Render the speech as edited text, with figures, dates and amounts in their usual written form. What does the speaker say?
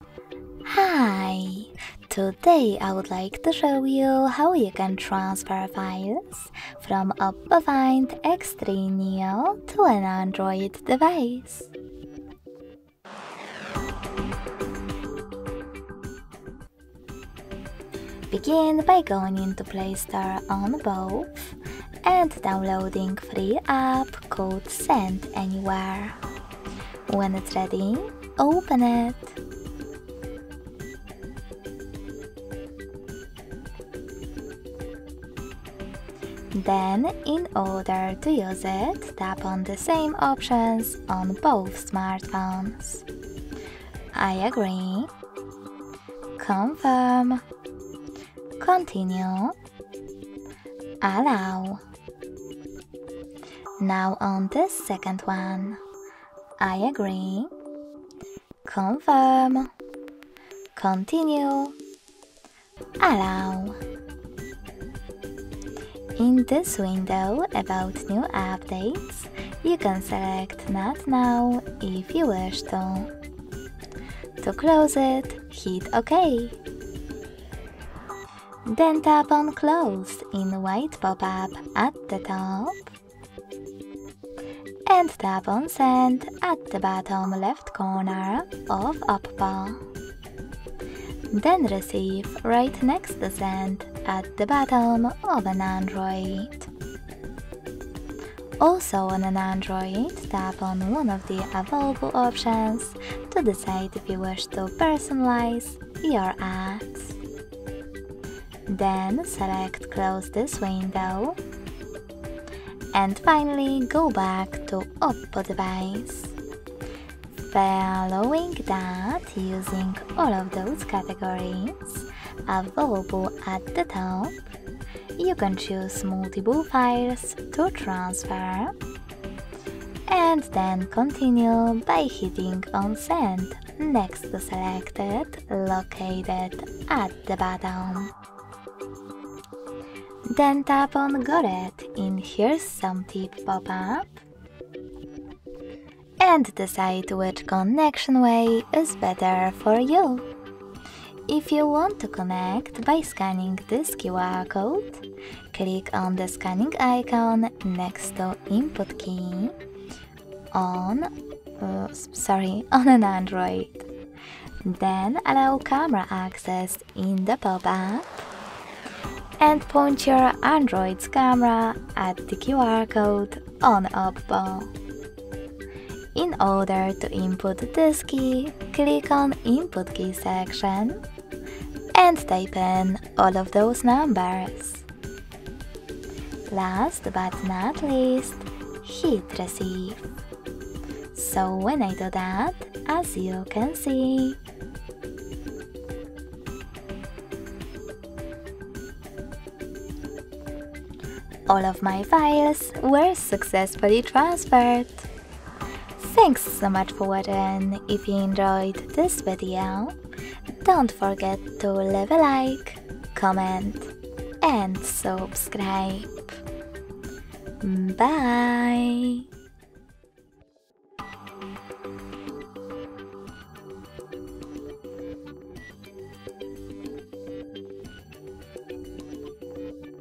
Hi! Today I would like to show you how you can transfer files from OPPO Find X3 Neo to an Android device. Begin by going into Play Store on both and downloading free app called Send Anywhere. When it's ready, open it. Then, in order to use it, tap on the same options on both smartphones. I agree, confirm, continue, allow. Now on this second one, I agree, confirm, continue, allow. In this window about new updates, you can select Not Now if you wish to. To close it, hit OK. Then tap on Close in white pop-up at the top and tap on Send at the bottom left corner of OPPO. Then receive right next to Send at the bottom of an Android. Also on an Android, tap on one of the available options to decide if you wish to personalize your ads. Then select Close this window and finally go back to OPPO device. Following that, using all of those categories available at the top, you can choose multiple files to transfer and then continue by hitting on Send next to Selected located at the bottom. Then tap on Got It in Here's Some Tip pop-up and decide which connection way is better for you. If you want to connect by scanning this QR code, click on the scanning icon next to Input key on an Android. Then allow camera access in the pop-up and point your Android's camera at the QR code on OPPO. In order to input this key, click on Input Key section and type in all of those numbers. Last but not least, hit Receive. So when I do that, as you can see, all of my files were successfully transferred. Thanks so much for watching. If you enjoyed this video, don't forget to leave a like, comment and subscribe. Bye!